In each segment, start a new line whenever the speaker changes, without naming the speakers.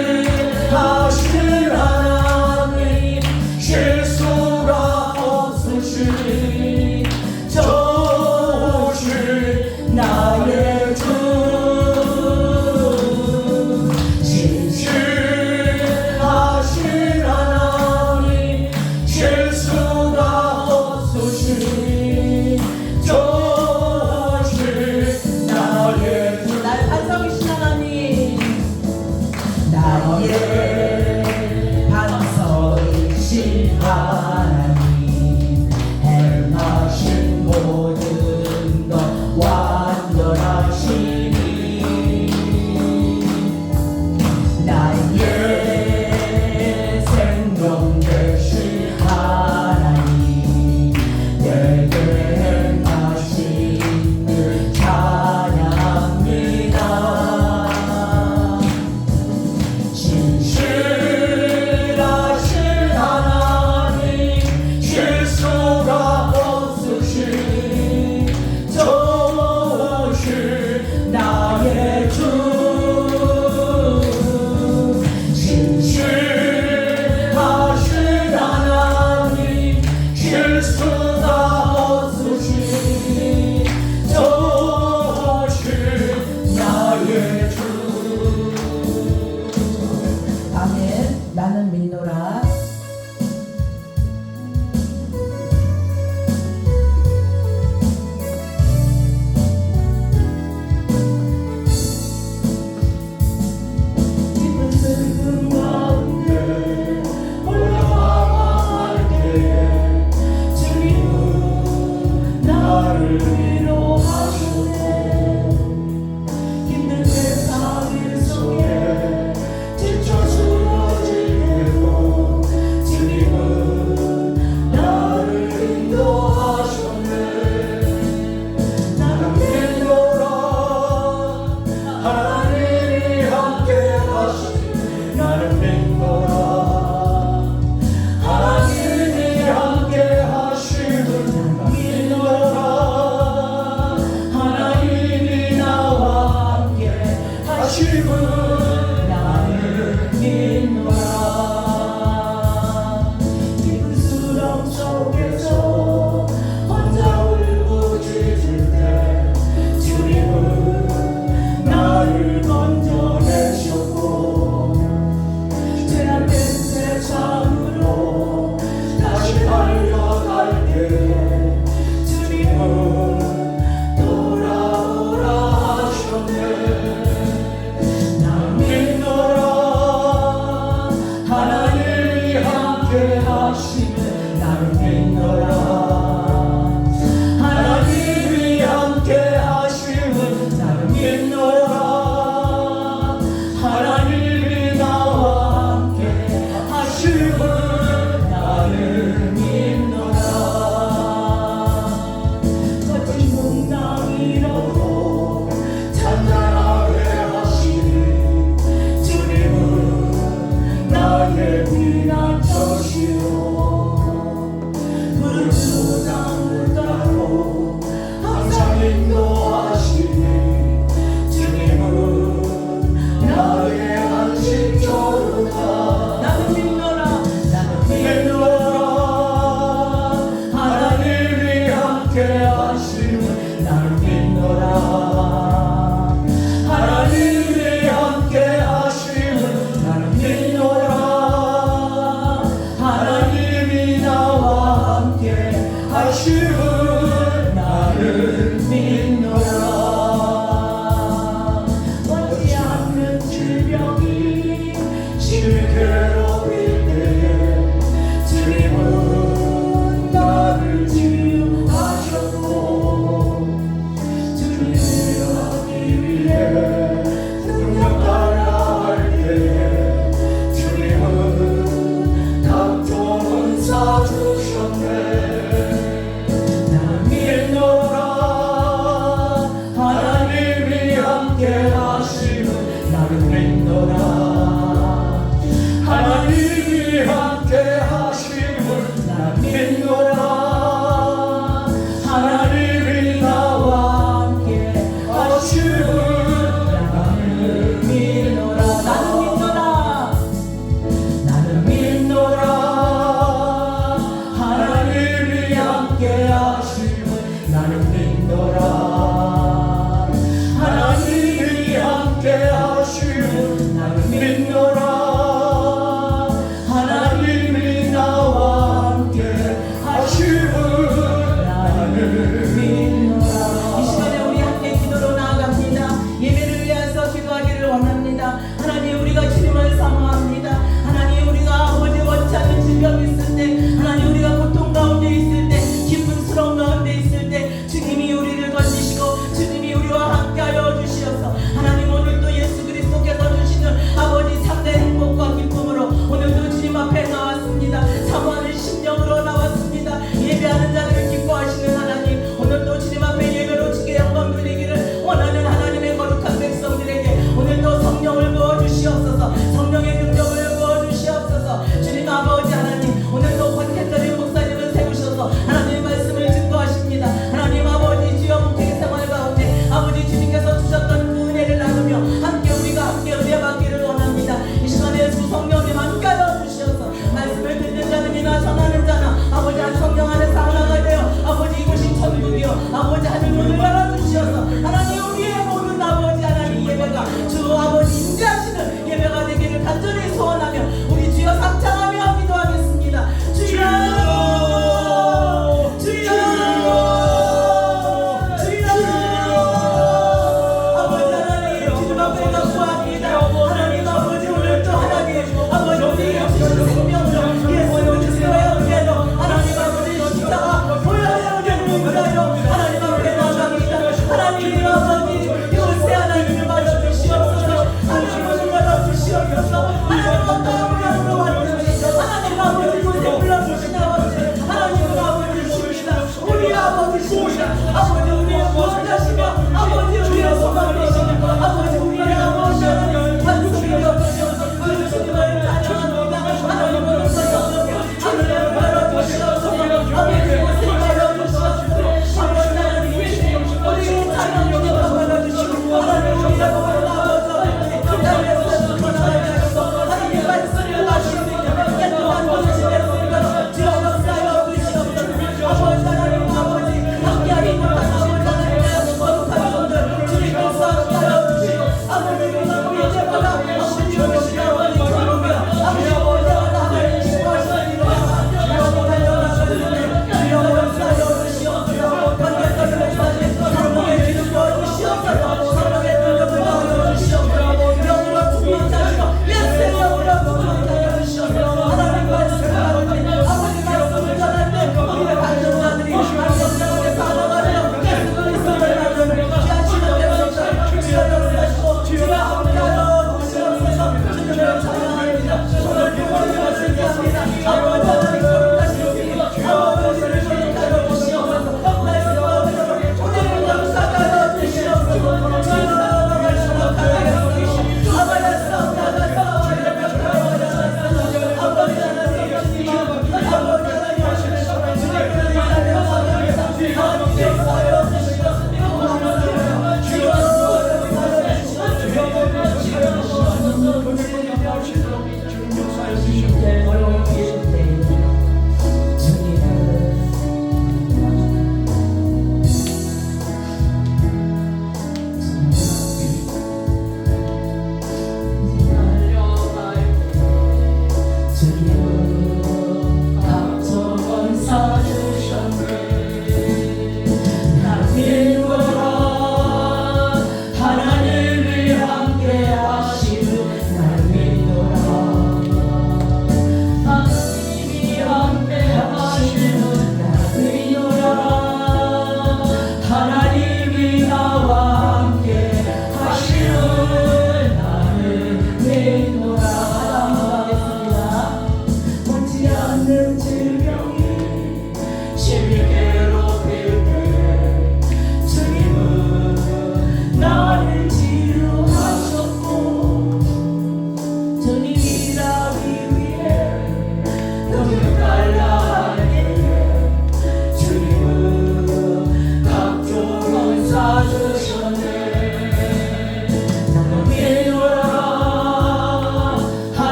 진실하신 하나님 실수가 없으시니 좋으신 나의 주 진실하신 하나님 실수가 없으시니 좋으신 나의 주
나의 반석이신 하나님
나의 반석이신 하나님 행하신 모든 것 완전하시니 나의 생명 되신 하나님 내게 행하신 일 찬양합니다. 진실하신 하나님 실수가 없으신 좋으신 나의 주 진실하신 하나님 실수가 없으신 좋으신 나의 주
아멘. 나는 믿노라.
깊은 슬픔 가운데 올라갈 때에 주님은 나를 위로하시네. 힘든 세상 속에 지쳐 쓰러질 때도 주님은 나를 인도하셨네. 나는 믿노라 하나님이 함께 하시니 나는 믿노라 하나님이 함께 하시는 믿노라 하나님이 나와 함께 하시는 나를 믿노라. 깊은 수렁 속에서 혼자 울부짖을 때 주님은 나를 건져내셨고 죄악된 세상으로 다시 달려갈 때에 주님은 돌아오라 하셨네. 나는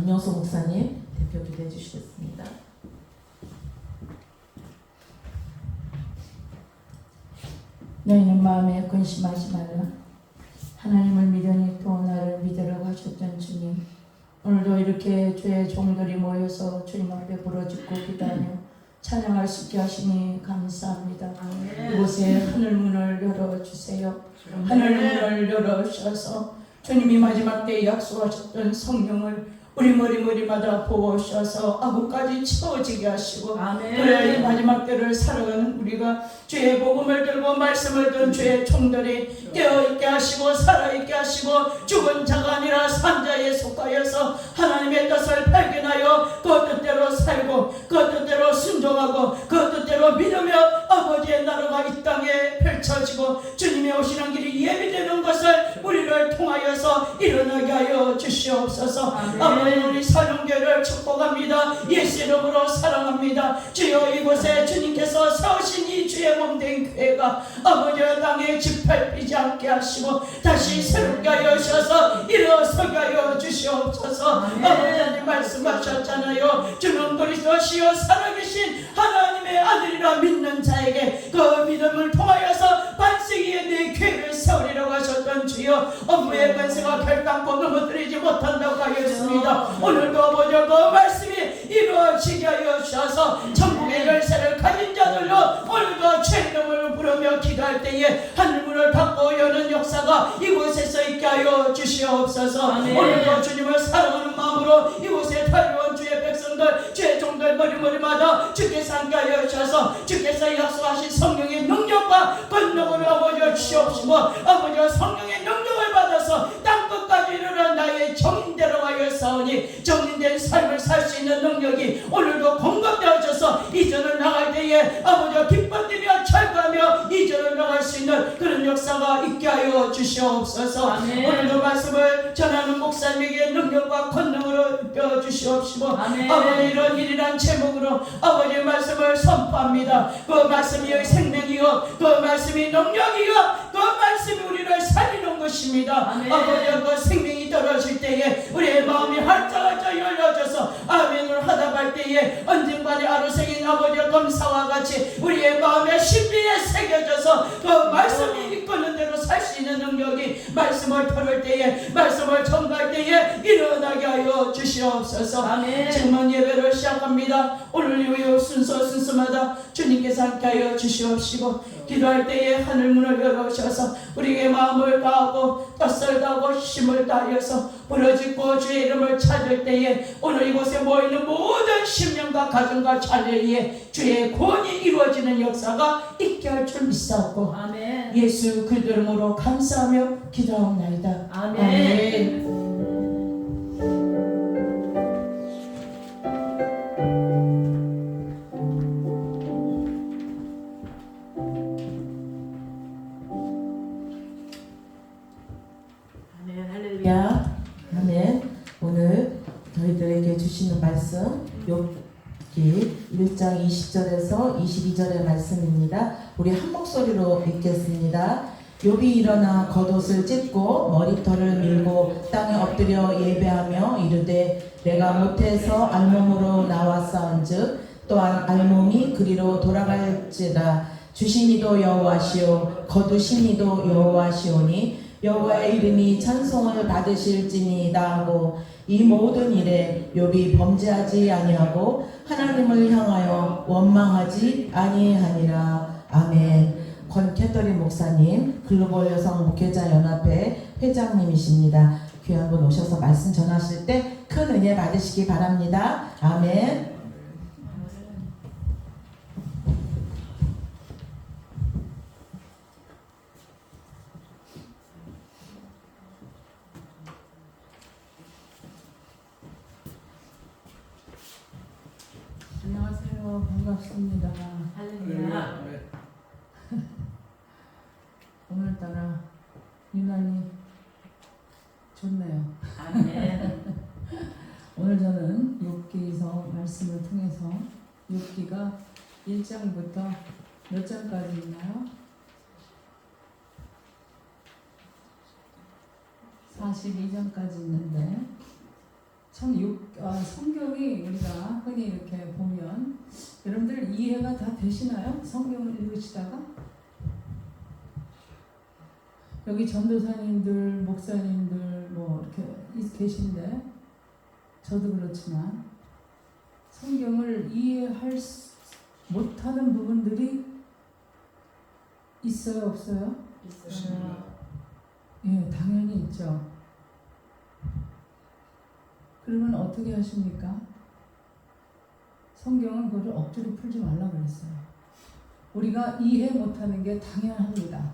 김영수 목사님 대표 기도해 주시겠습니다.
너희는 마음에 근심하지 말라. 하나님을 믿으니 또 나를 믿으라고 하셨던 주님, 오늘도 이렇게 주의 종들이 모여서 주님 앞에 부르짖고 기도하며 찬양할 수 있게 하시니 감사합니다. 이곳에 하늘문을 열어주세요. 하늘문을 열어주셔서 주님이 마지막 때에 약속하셨던 성령을 우리 머리마다 부어주셔서 아구까지 채워지게 하시고, 그래 이 마지막 때를 살아가는 우리가 주의 복음을 들고 말씀을 든 주의 종들이 깨어있게 하시고 살아있게 하시고, 죽은 자가 아니라 산 자에 속하여서 하나님의 뜻을 발견하여 그 뜻대로 살고 그 뜻대로 순종하고 그 뜻대로 믿으며 아버지의 나라가 이 땅에 펼쳐지고 주님의 오시는 길이 예비되는 것을 우리를 통하여서 일어나게 하여 주시옵소서. 아버지, 우리 사령교회를 축복합니다. 예수 이름으로 사랑합니다. 주여, 이곳에 주님께서 세우신 이 주의 몸된 교회가 아버지의 땅에 짓밟히지 않게 하시고 다시 새롭게 하여 주셔서 일어서게 하여 주시옵소서. 아버지, 말씀하셨잖아요. 주는 그리스도시요 살아계신 하나님의 아들이라 믿는 자에게 그 믿음을 통하여서 반세기에 내 교회를 세우리라고 하셨던 주여, 업무의 권세가 결단코 넘어뜨리지 못한다고 하였습니다. 오늘도 아버지, 그 말씀이 이루어지게 하여 주셔서 천국의 열쇠를 가진 자들로 오늘도 주의 이름을 부르며 기도할 때에 하늘문을 닫고 여는 역사가 이곳에서 있게 하여 주시옵소서. 오늘도 주님을 사랑하는 마음으로 이곳에 달려온 주의 백성들, 주의 종들 머리마다 주께서 함께 하여 주셔서 주께서 약속하신 성령의 능력과 권능을 아버지 주시옵시고, 아버지 성령의 능력을 받아서 땅끝까지 이르러 나의 정인대로 하여 싸우니 정인된 삶을 살 수 있는 능력이 오늘도 공급되어져서 이전을 나갈 때에 아버지 기뻐뛰며 철거하며 이전을 나갈 수 있는 그런 역사가 있게 하여 주시옵소서. 오늘도 말씀을 전하는 목사님에게 능력과 권능으로 입혀 주시옵시고, 아버지 이런 일이란 제목으로 아버지의 말씀을 선포합니다. 그 말씀이 생명이요 그 말씀이 능력이요 그 말씀이 우리를 살리는 것입니다. 아버지, 그 생명이 떨어질 때에 우리의 마음이 활짝활짝 열려져서 아멘을 하다갈 때에 언젠가의 아루생인 아버지의 검사와 같이 우리의 마음의 신비에 새겨져서 그 말씀이 이끄는 대로 살 수 있는 능력이 말씀을 털을 때에, 말씀을 전갈 때에 일어나게 하여 주시옵소서. 지금은 예배를 시작합니다. 오늘 이후 순서마다 주님께서 함께 하여 주시옵시고, 기도할 때에 하늘문을 열어주셔서 우리의 마음을 다하고 뜻을 다하고 힘을 다하여서 부르짖고 주의 이름을 찾을 때에 오늘 이곳에 모이는 모든 심령과 가정과 자녀의 주의 구원이 이루어지는 역사가 있게 할 줄 믿사옵고, 예수 그리스도 이름으로 감사하며 기도하옵나이다. 아멘.
아멘. 오늘 저희들에게 주시는 말씀 욥기 1장 20절에서 22절의 말씀입니다. 우리 한 목소리로 읽겠습니다. 욥이 일어나 겉옷을 찢고 머리털을 밀고 땅에 엎드려 예배하며 이르되 내가 못해서 알몸으로 나왔사온즉 또한 알몸이 그리로 돌아갈지라. 주시니도 여호와시오 거두시니도 여호와시오니 여호와의 이름이 찬송을 받으실지니이다 하고, 이 모든 일에 욥이 범죄하지 아니하고 하나님을 향하여 원망하지 아니하니라. 아멘. 권캐터린 목사님, 글로벌 여성 목회자 연합회 회장님이십니다. 귀한 분 오셔서 말씀 전하실 때 큰 은혜 받으시기 바랍니다. 아멘.
안녕하세요. 반갑습니다.
할렐루야.
오늘따라 유난히 좋네요. 오늘 저는 욥기에서 말씀을 통해서 욥기가 1장부터 몇 장까지 있나요? 42장까지 있는데
성경이 우리가 흔히 이렇게 보면 여러분들 이해가 다 되시나요? 성경을 읽으시다가? 여기 전도사님들, 목사님들 뭐 이렇게 계신데 저도 그렇지만 성경을 이해할 못하는 부분들이 있어요, 없어요?
있습니다.
예, 당연히 있죠. 그러면 어떻게 하십니까? 성경은 그걸 억지로 풀지 말라 그랬어요. 우리가 이해 못하는 게 당연합니다.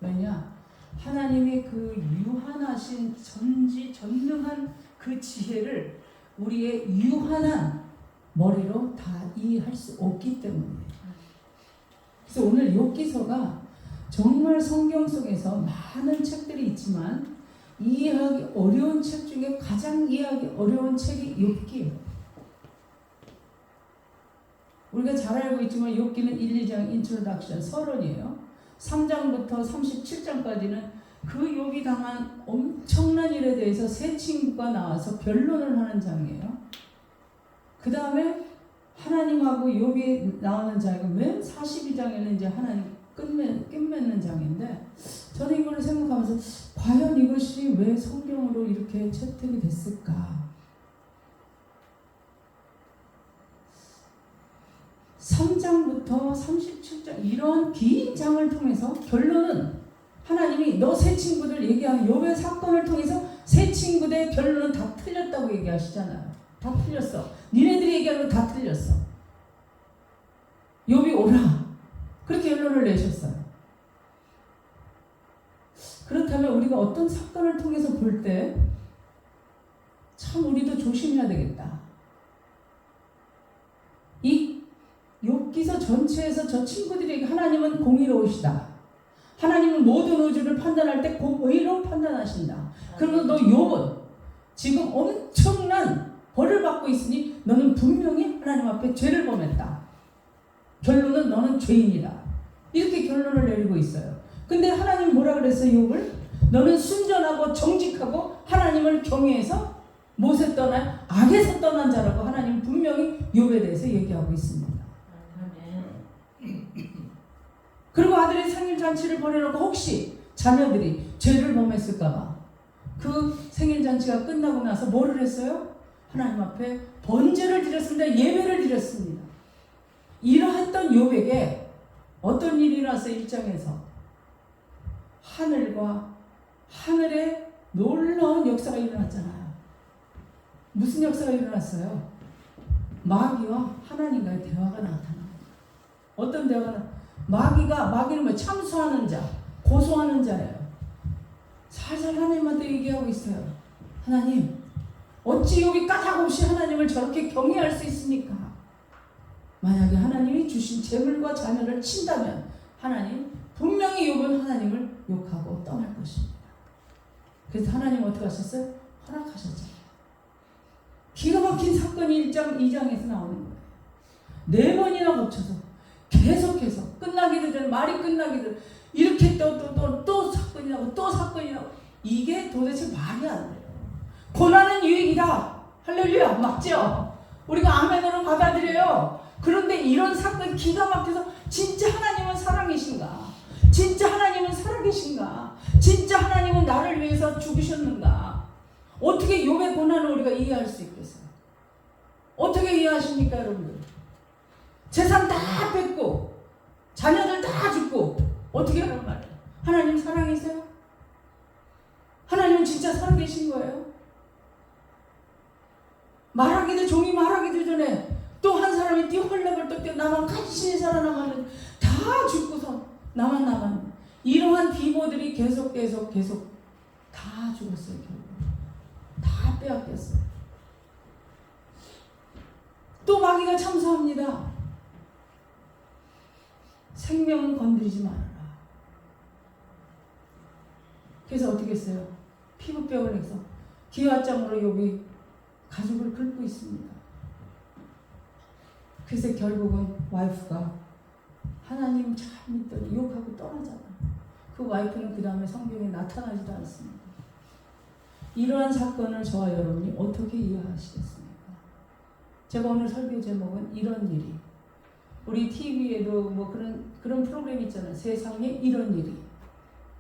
왜냐? 하나님의 그 유한하신 전지전능한 그 지혜를 우리의 유한한 머리로 다 이해할 수 없기 때문이에요. 그래서 오늘 욥기서가 정말 성경 속에서 많은 책들이 있지만 이해하기 어려운 책 중에 가장 이해하기 어려운 책이 욥기예요. 우리가 잘 알고 있지만 욥기는 1, 2장 인트로덕션 서론이에요. 3장부터 37장까지는 그 욥이 당한 엄청난 일에 대해서 세 친구가 나와서 변론을 하는 장이에요. 그 다음에 하나님하고 욥이 나오는 장이고 맨 42장에는 이제 하나님 끝맺는 장인데 저는 이걸 생각하면서 과연 이것이 왜 성경으로 이렇게 채택이 됐을까? 3장부터 37장 이런 긴 장을 통해서 결론은 하나님이 너 세 친구들 얘기하는 욥의 사건을 통해서 세 친구들의 결론은 다 틀렸다고 얘기하시잖아요. 다 틀렸어. 니네들이 얘기하는 거 다 틀렸어. 욥이 오라. 그렇게 결론을 내셨어요. 그렇다면 우리가 어떤 사건을 통해서 볼 때 참 우리도 조심해야 되겠다. 이 욥기서 전체에서 저 친구들에게 하나님은 공의로우시다. 하나님은 모든 우주를 판단할 때 공의로 판단하신다. 그러면 너 욥은 지금 엄청난 벌을 받고 있으니 너는 분명히 하나님 앞에 죄를 범했다. 결론은 너는 죄인이다. 이렇게 결론을 내리고 있어요. 근데 하나님 뭐라 그랬어요? 욥을? 너는 순전하고 정직하고 하나님을 경외해서 못에 떠난 악에서 떠난 자라고 하나님 분명히 욥에 대해서 얘기하고 있습니다. 그리고 아들이 생일잔치를 벌여놓고 혹시 자녀들이 죄를 범했을까봐 그 생일잔치가 끝나고 나서 뭐를 했어요? 하나님 앞에 번제를 드렸습니다. 예배를 드렸습니다. 이러했던 욥에게 어떤 일이 일어났어요? 1장에서 하늘과 하늘에 놀라운 역사가 일어났잖아요. 무슨 역사가 일어났어요? 마귀와 하나님과의 대화가 나타나요. 어떤 대화가 마귀는 뭐 참수하는 자, 고소하는 자예요. 살살 하나님한테 얘기하고 있어요. 하나님, 어찌 욥이 까닭없이 하나님을 저렇게 경외할 수 있습니까? 만약에 하나님이 주신 재물과 자녀를 친다면 하나님 분명히 욥은 하나님을 욕하고 떠날 것입니다. 그래서 하나님 어떻게 하셨어요? 허락하셨잖아요. 기가 막힌 사건이 1장, 2장에서 나오는 거예요. 4번이나 거쳐서 계속해서 끝나기도 전에 말이 끝나기도 전에 이렇게 또 사건이 나고 또 사건이 나고 이게 도대체 말이 안 돼요. 고난은 유익이다. 할렐루야. 맞죠? 우리가 아멘으로 받아들여요. 그런데 이런 사건 기가 막혀서 진짜 하나님은 사랑이신가? 진짜 하나님은 살아계신가? 진짜 하나님은 나를 위해서 죽으셨는가? 어떻게 욥의 고난을 우리가 이해할 수 있겠어요? 어떻게 이해하십니까, 여러분들? 재산 다 뺏고 자녀들 다 죽고 어떻게 하란 말이에요? 하나님 사랑이세요? 하나님은 진짜 살아계신 거예요? 종이 말하기도 전에 또 한 사람이 헐레벌떡 뛰어 나만 간신히 살아남았는데 다 죽고서 나만 남았는데 이러한 비보들이 계속 다 죽었어요. 결국 다 빼앗겼어요. 또 마귀가 참수합니다. 생명은 건드리지 말아라. 그래서 어떻게 했어요? 피부병을 해서 기와장으로 욥이 가죽을 긁고 있습니다. 그래서 결국은 와이프가 하나님 잘 믿더니 욕하고 떠나잖아요. 그 와이프는 그 다음에 성경에 나타나지도 않습니다. 이러한 사건을 저와 여러분이 어떻게 이해하시겠습니까? 제가 오늘 설교 제목은 이런 일이, 우리 TV에도 뭐 그런 프로그램 있잖아요. 세상에 이런 일이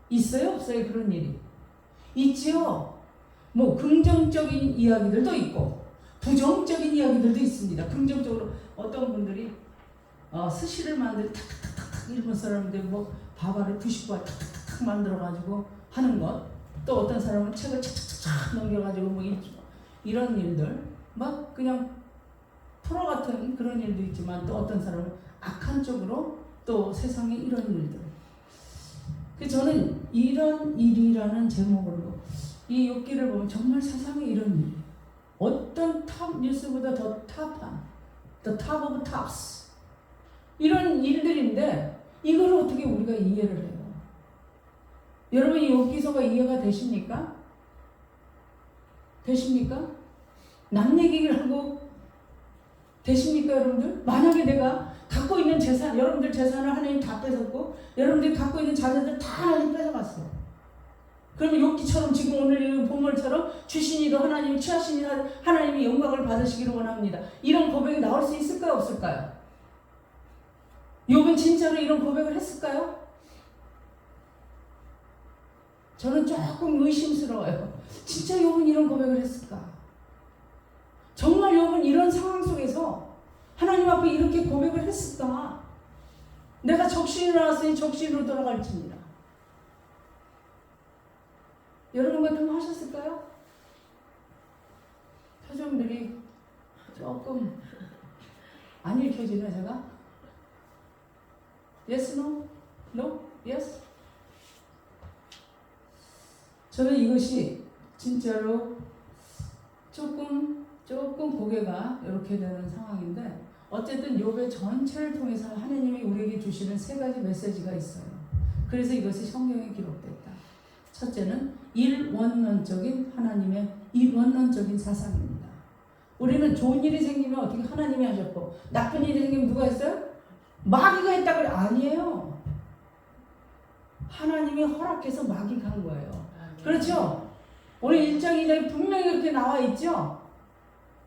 있어요, 없어요? 그런 일이 있지요. 뭐 긍정적인 이야기들도 있고 부정적인 이야기들도 있습니다. 긍정적으로 어떤 분들이 스시를 만들 탁탁탁탁 일본 사람들 뭐 밥알을 90알 탁탁탁 만들어가지고 하는 것, 또 어떤 사람은 책을 착착착 넘겨가지고 뭐 이런 일들, 막 그냥 프로 같은 그런 일도 있지만, 또 어떤 사람은 악한 쪽으로 또 세상에 이런 일들. 그래서 저는 이런 일이라는 제목으로 이 욥기를 보면 정말 세상에 이런 일, 어떤 탑 뉴스보다 더 탑한 the top of tops 이런 일들인데, 이걸 어떻게 우리가 이해를 해요? 여러분 이 욥기서가 이해가 되십니까? 되십니까? 남 얘기를 하고 되십니까 여러분들? 만약에 내가 갖고 있는 재산, 여러분들 재산을 하나님 다 뺏었고 여러분들이 갖고 있는 자녀들 다 하나님 뺏어갔어. 그러면 욥기처럼 지금 오늘 이 본문처럼 주신 이도 하나님이 취하신 이도 하나님이 영광을 받으시기를 원합니다. 이런 고백이 나올 수 있을까요? 없을까요? 욥은 진짜로 이런 고백을 했을까요? 저는 조금 의심스러워요. 진짜 욥은 이런 고백을 했을까? 정말 욥은 이런 상황 속에서 하나님 앞에 이렇게 고백을 했을까? 내가 적신이 나왔으니 적신으로 돌아갈지니라. 여러분 같으면 하셨을까요? 표정들이 조금 안 읽혀지네 제가. Yes, no? No? Yes? 저는 이것이 진짜로 조금 고개가 이렇게 되는 상황인데, 어쨌든 욥의 전체를 통해서 하나님이 우리에게 주시는 세 가지 메시지가 있어요. 그래서 이것이 성경에 기록됐다. 첫째는 일원론적인 하나님의 일원론적인 사상입니다. 우리는 좋은 일이 생기면 어떻게 하나님이 하셨고, 나쁜 일이 생기면 누가 했어요? 마귀가 했다고 그래. 아니에요. 하나님이 허락해서 마귀가 한 거예요. 그렇죠? 오늘 1장 2장에 분명히 그렇게 나와 있죠?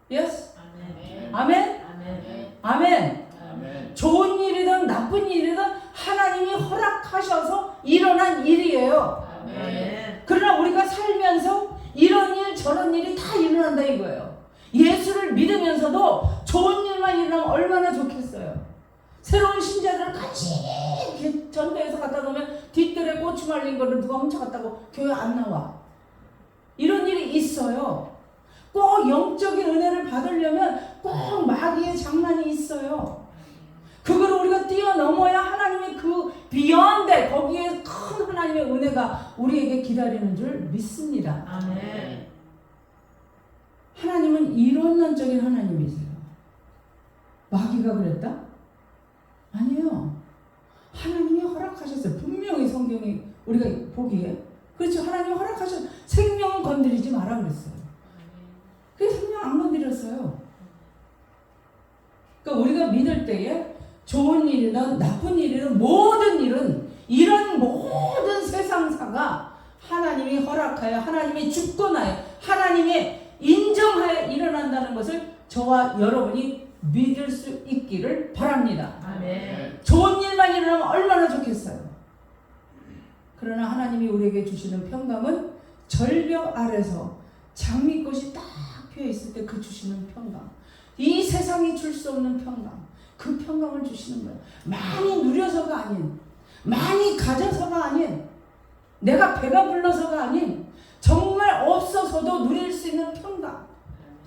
Yes?
아멘.
아멘?
아멘.
아멘.
아멘.
좋은 일이든 나쁜 일이든 하나님이 허락하셔서 일어난 일이에요.
아멘.
그러나 우리가 살면서 이런 일 저런 일이 다 일어난다 이거예요. 예수를 믿으면서도 좋은 일만 일어나면 얼마나 좋겠어요. 새로운 신자들을 같이 이렇게 전도해서 갖다 놓으면 뒷뜰에 고추 말린 거를 누가 훔쳐갔다고 교회 안 나와. 이런 일이 있어요. 꼭 영적인 은혜를 받으려면 꼭 마귀의 장난이 있어요. 그걸 우리가 뛰어넘어야 하나님의 그 비욘드, 거기에 큰 하나님의 은혜가 우리에게 기다리는 줄 믿습니다.
아멘.
하나님은 이론론적인 하나님이세요. 마귀가 그랬다? 아니에요. 하나님이 허락하셨어요. 분명히 성경이 우리가 보기에. 그렇죠. 하나님이 허락하셨어요. 생명은 건드리지 마라 그랬어요. 그래서 생명 안 건드렸어요. 그러니까 우리가 믿을 때에 좋은 일이든 나쁜 일이든 모든 일은, 이런 모든 세상사가 하나님이 허락하여 하나님이 주권하여 하나님의 인정하여 일어난다는 것을 저와 여러분이 믿을 수 있기를 바랍니다.
아멘.
좋은 일만 일어나면 얼마나 좋겠어요. 그러나 하나님이 우리에게 주시는 평강은 절벽 아래서 장미꽃이 딱 피어있을 때 그 주시는 평강, 이 세상이 줄 수 없는 평강, 그 평강을 주시는 거예요. 많이 누려서가 아닌, 많이 가져서가 아닌, 내가 배가 불러서가 아닌, 정말 없어서도 누릴 수 있는 평강,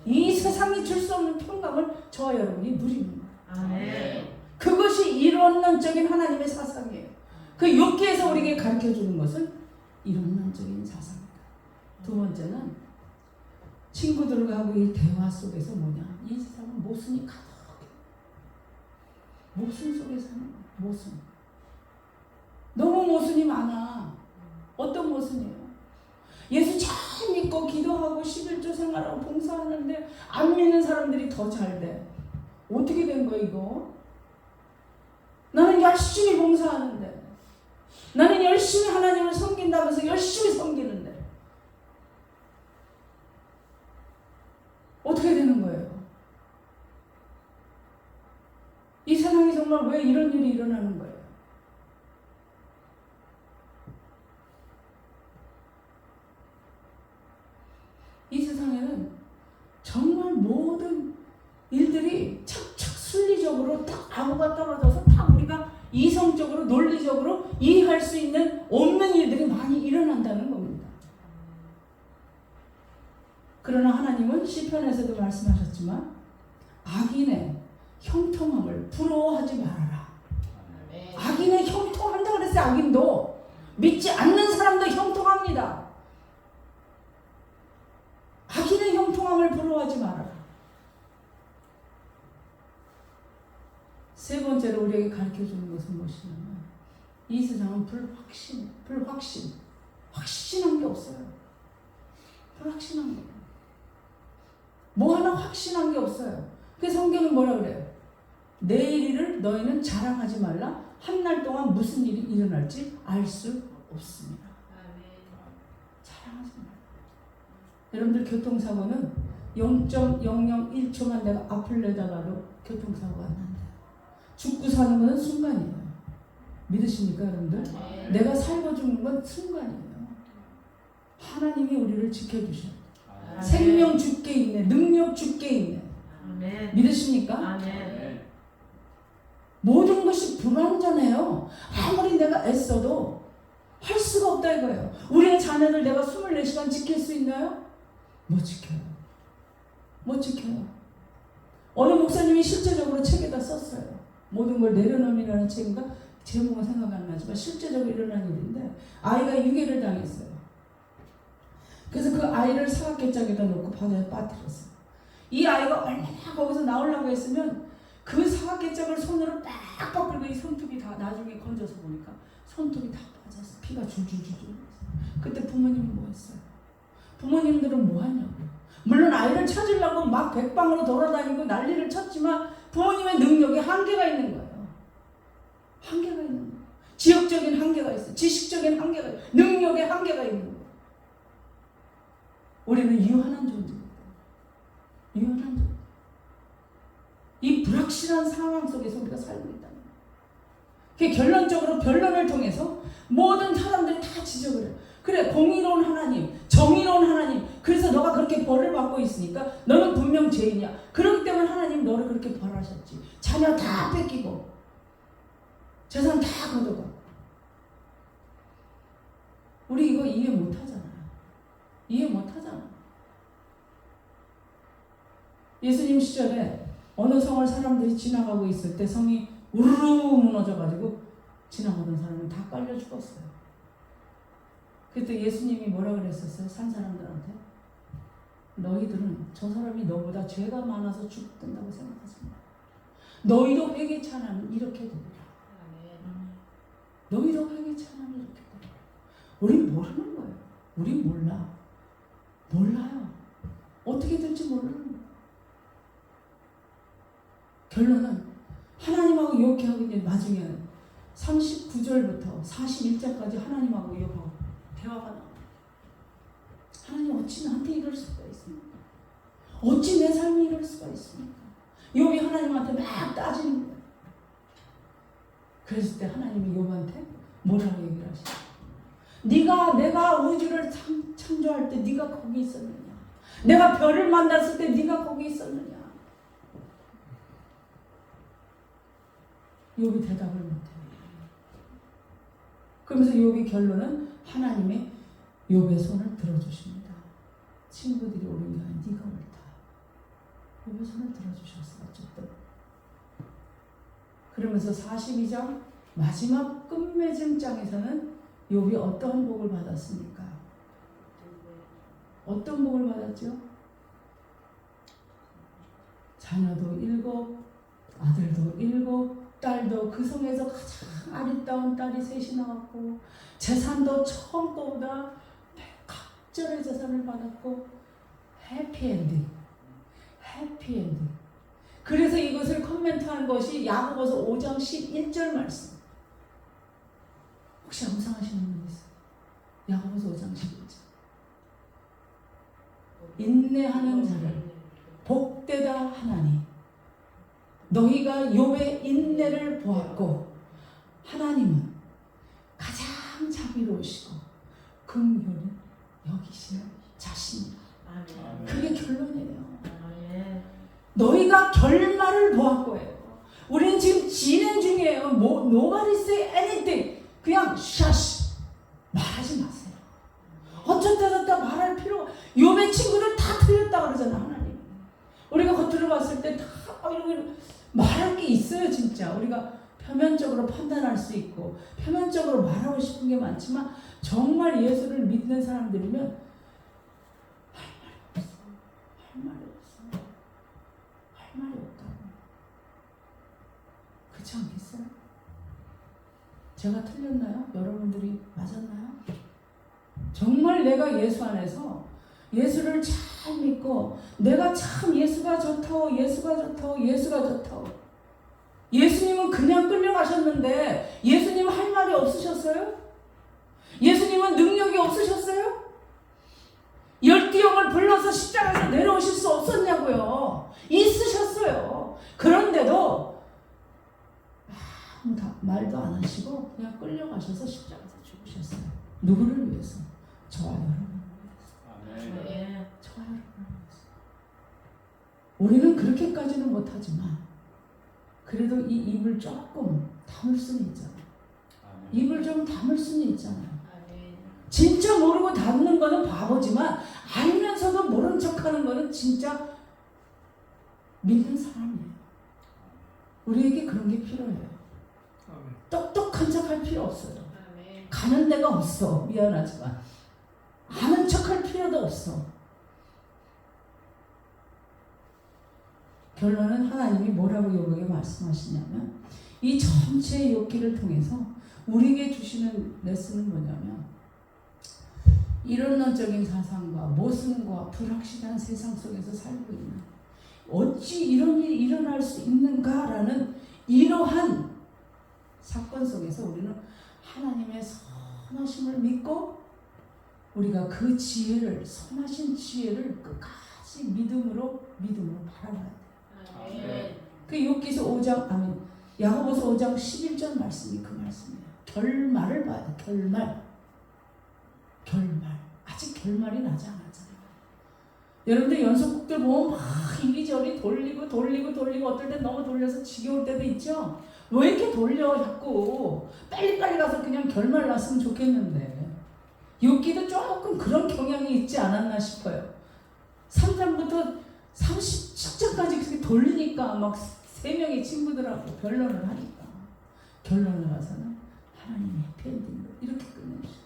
이 세상이 줄 수 없는 평강을 저와 여러분이 누리는 거예요.
아멘.
그것이 이론론적인 하나님의 사상이에요. 그 욥기에서 우리에게 가르쳐주는 것은 이론론적인 사상입니다. 두 번째는 친구들과 하고 이 대화 속에서 뭐냐, 이 세상은 모순이 가득해. 모순 속에 사는 거야. 모순. 너무 모순이 많아. 어떤 모순이에요? 예수 잘 믿고 기도하고 11조 생활하고 봉사하는데 안 믿는 사람들이 더 잘 돼. 어떻게 된 거야 이거? 나는 열심히 봉사하는데, 나는 열심히 하나님을 섬긴다면서 열심히 섬기는데 어떻게 되는 거예요? 이 세상에 정말 왜 이런 일이 일어나는 거예요? 이 세상에는 정말 모든 일들이 착착 순리적으로 딱 아무가 떨어져서 다 우리가 이성적으로 논리적으로 이해할 수 있는 없는 일들이 많이 일어난다는 겁니다. 그러나 하나님은 시편에서도 말씀하셨지만 악인의 형통함을 부러워하지 말아라. 악인은 형통한다 그랬어요. 악인도 믿지 않는 사람도 형통합니다. 악인의 형통함을 부러워하지 말아라. 세 번째로 우리에게 가르쳐주는 것은 무엇이냐면 이 세상은 확신한 게 없어요. 불확신한 게. 뭐 하나 확신한 게 없어요. 그 성경은 뭐라 그래요? 내일 일을 너희는 자랑하지 말라. 한 날 동안 무슨 일이 일어날지 알 수 없습니다. 자랑하지 말라. 여러분들 교통사고는 0.001초만 내가 앞을 내다가도 교통사고가 난다. 죽고 사는 것은 순간이에요. 믿으십니까 여러분들? 내가 살고 죽는 건 순간이에요. 하나님이 우리를 지켜주셔요. 생명 주께 있네. 능력 주께 있네.
아멘.
믿으십니까?
아멘.
모든 것이 불완전해요. 아무리 내가 애써도 할 수가 없다 이거예요. 우리의 자녀들 내가 24시간 지킬 수 있나요? 못 지켜요. 못 지켜요. 어느 목사님이 실제적으로 책에다 썼어요. 모든 걸 내려놓으라는 책인가? 제목은 생각 안 나지만 실제적으로 일어난 일인데 아이가 유괴를 당했어요. 그래서 그 아이를 사각개짝에다 놓고 바다에 빠뜨렸어요. 이 아이가 얼마나 거기서 나오려고 했으면 그 사각개짝을 손으로 빡빡 긁고 이 손톱이 다 나중에 건져서 보니까 손톱이 다 빠져서 피가 줄줄줄줄. 그때 부모님이 뭐 했어요? 부모님들은 뭐 하냐고요? 물론 아이를 찾으려고 막 백방으로 돌아다니고 난리를 쳤지만 부모님의 능력에 한계가 있는 거예요. 한계가 있는 거예요. 지역적인 한계가 있어요. 지식적인 한계가 있어요. 능력의 한계가 있는 거예요. 우리는 유한한 존재입니다. 유한한 존재. 이 불확실한 상황 속에서 우리가 살고 있다는 거예요. 결론적으로 변론을 통해서 모든 사람들이 다 지적을 해요. 그래, 공의로운 하나님, 정의로운 하나님, 그래서 너가 그렇게 벌을 받고 있으니까 너는 분명 죄인이야. 그렇기 때문에 하나님 너를 그렇게 벌하셨지. 자녀 다 뺏기고 재산 다 걷어가. 우리 이거 이해 못하잖아요. 이해 못하잖아. 예수님 시절에 어느 성을 사람들이 지나가고 있을 때 성이 우르르 무너져가지고 지나가던 사람이 다 깔려 죽었어요. 그때 예수님이 뭐라 그랬었어요? 산 사람들한테 너희들은 저 사람이 너보다 죄가 많아서 죽든다고 생각하지 마. 너희도 회개치 않으면 이렇게 되리라. 너희도 회개치 않으면 이렇게 되리라. 우린 모르는 거예요. 우린 몰라요. 어떻게 될지 모르는 거예요. 결론은 하나님하고 이렇게 있는 나중에는 39절부터 41절까지 하나님하고 이렇게 대화가 나와요. 하나님 어찌 나한테 이럴 수가 있습니까? 어찌 내 삶이 이럴 수가 있습니까? 욥이 하나님한테 막 따지는 거예요. 그랬을 때 하나님이 욥한테 뭐라고 얘기를 하시죠? 내가 우주를 창조할 때 네가 거기 있었느냐? 내가 별을 만났을 때 네가 거기 있었느냐? 욥이 대답을 못해요. 그러면서 욥이 결론은 하나님의 욥의 손을 들어주십니다. 친구들이 오르게 하니 네가 옳다. 욥의 손을 들어주셨어요. 어쨌든. 그러면서 42장 마지막 끝맺음 장에서는 욥이 어떤 복을 받았습니까? 어떤 복을 받았죠? 자녀도 7, 아들도 7, 딸도 그 성에서 가장 아리따운 딸이 3이 나왔고 재산도 처음 거보다 각절의 재산을 받았고 해피엔딩. 그래서 이것을 코멘트한 것이 야고보서 5장 11절 말씀. 혹시 암송하시는 분 있어요? 야고보서 5장 11절. 인내하는 자를 복 복되다 하나니 너희가 욥의 인내를 보았고 하나님은 가장 자비로우시고 긍휼을 여기시는 자신이다.
아멘.
그게 결론이에요.
아멘.
너희가 결말을 보았고요. 우리는 지금 진행 중이에요. Nobody say anything. 그냥 샤시 말하지 마세요. 어쩌다 말할 필요가. 욥의 친구들 다 틀렸다 그러잖아 하나님. 우리가 겉으로 봤을 때 다 이런 말할 게 있어요 진짜. 우리가 표면적으로 판단할 수 있고 표면적으로 말하고 싶은 게 많지만 정말 예수를 믿는 사람들이면 할 말이 없어. 할 말이 없다고. 그렇지 않겠어요? 제가 틀렸나요? 여러분들이 맞았나요? 정말 내가 예수 안에서 예수를 잘 믿고 내가 참 예수가 좋다고 예수가 좋다고 예수가 좋다고 예수님은 그냥 끌려가셨는데 예수님 할 말이 없으셨어요? 예수님은 능력이 없으셨어요? 열두영을 불러서 십자가에서 내려오실 수 없었냐고요. 있으셨어요. 그런데도 말도 안 하시고 그냥 끌려가셔서 십자가에서 죽으셨어요. 누구를 위해서? 저와 여러분을 위해서.
아멘.
저와 여러분을 위해서. 우리는 그렇게까지는 못하지만 그래도 이 입을 조금 다물 수는 있잖아요. 입을 좀 다물 수는 있잖아요.
아멘.
진짜 모르고 닫는 거는 바보지만 알면서도 모른 척하는 거는 진짜 믿는 사람이에요. 우리에게 그런 게 필요해요. 똑똑한 척 할 필요 없어요.
아멘.
가는 데가 없어. 미안하지만 아는 척 할 필요도 없어. 결론은 하나님이 뭐라고 욥에게 말씀하시냐면 이 전체 욥기를 통해서 우리에게 주시는 레슨은 뭐냐면 이론론적인 사상과 모순과 불확실한 세상 속에서 살고 있는 어찌 이런 일이 일어날 수 있는가라는 이러한 사건 속에서 우리는 하나님의 선하심을 믿고 우리가 그 지혜를 선하신 지혜를 끝까지 믿음으로 바라봐야 돼요.
아멘.
그 욥기서 5장 야고보서 5장 11절 말씀이 그 말씀이에요. 결말을 봐야 돼. 결말. 아직 결말이 나지 않았잖아요. 여러분들 연속극들 보면 막 이리저리 돌리고 어떨 땐 너무 돌려서 지겨울 때도 있죠. 왜 이렇게 돌려 자꾸. 빨리빨리 가서 그냥 결말 났으면 좋겠는데 욥기도 조금 그런 경향이 있지 않았나 싶어요. 3장부터 37장까지 그렇게 돌리니까 막 3명의 친구들하고 변론을 하니까 결론을 가서는 하나님의 해피엔딩으로 이렇게 끝내주셨어요.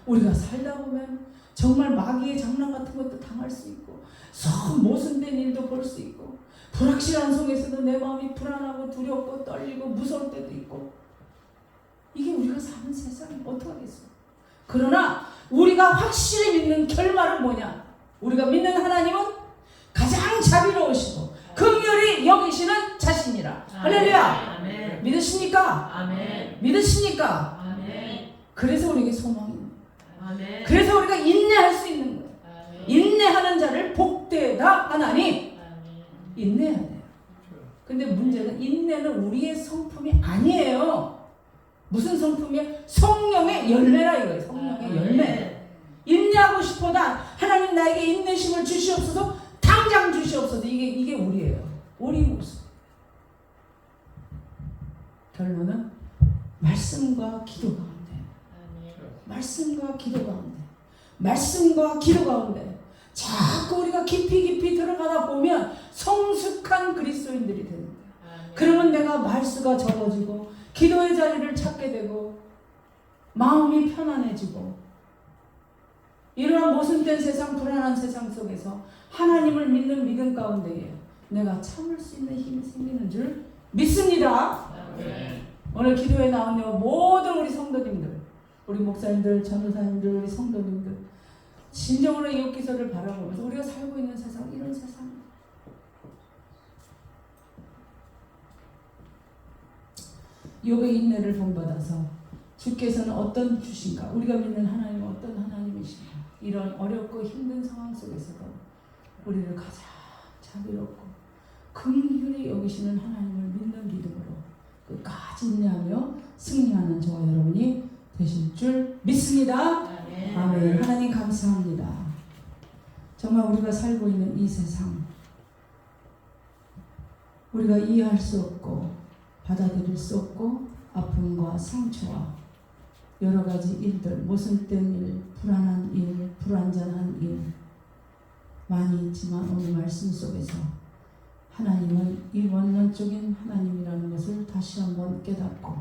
우리가 살다 보면 정말 마귀의 장난 같은 것도 당할 수 있고 모순된 일도 볼 수 있고 불확실한 속에서도 내 마음이 불안하고 두렵고 떨리고 무서울 때도 있고 이게 우리가 사는 세상이 어떡하겠어요. 그러나 우리가 확실히 믿는 결말은 뭐냐? 우리가 믿는 하나님은 가장 자비로우시고 긍휼히 여기시는 자신이라. 할렐루야.
아멘.
믿으십니까?
아멘.
믿으십니까?
아멘.
그래서 우리에게 소망이 있는 거예요.
아멘.
그래서 우리가 인내할 수 있는 거예요.
아멘.
인내하는 자를 복되다 하나니
아멘.
인내해야 돼요. 근데 문제는 인내는 우리의 성품이 아니에요. 무슨 성품이에요? 성령의 열매라 이거예요. 성령의 열매. 인내하고 싶어도 하나님 나에게 인내심을 주시옵소서. 당장 주시옵소서. 이게 우리예요. 우리 모습. 결론은 말씀과 기도 가운데. 말씀과 기도 가운데. 말씀과 기도 가운데. 자꾸 우리가 깊이 들어가다 보면 성숙한 그리스도인들이 되는 거예요. 그러면 내가 말수가 적어지고 기도의 자리를 찾게 되고 마음이 편안해지고 이러한 모순된 세상 불안한 세상 속에서 하나님을 믿는 믿음 가운데에 내가 참을 수 있는 힘이 생기는 줄 믿습니다. 오늘 기도에 나온 모든 우리 성도님들 우리 목사님들 전도사님들 우리 성도님들 진정으로 이 욥기서를 바라보면서 우리가 살고 있는 세상 이런 세상입니다. 욥의 인내를 본받아서 주께서는 어떤 주신가 우리가 믿는 하나님은 어떤 하나님이신가 이런 어렵고 힘든 상황 속에서도 우리를 가장 자비롭고 긍휼히 여기시는 하나님을 믿는 믿음으로 끝까지 인내하며 승리하는 저와 여러분이 되실 줄 믿습니다. 아멘. 하나님 감사합니다. 정말 우리가 살고 있는 이 세상, 우리가 이해할 수 없고 받아들일 수 없고 아픔과 상처와 여러 가지 일들, 모순된 일, 불안한 일, 불완전한 일 많이 있지만 오늘 말씀 속에서 하나님은 이 원론적인 하나님이라는 것을 다시 한번 깨닫고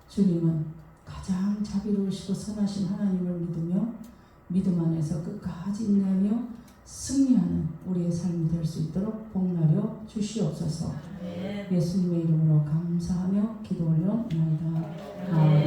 주님은 가장 자비로우시고 선하신 하나님을 믿으며 믿음 안에서 끝까지 인내하며 승리하는 우리의 삶이 될 수 있도록 복나려 주시옵소서. 예수님의 이름으로 감사하며 기도 올려옵나이다. 아멘.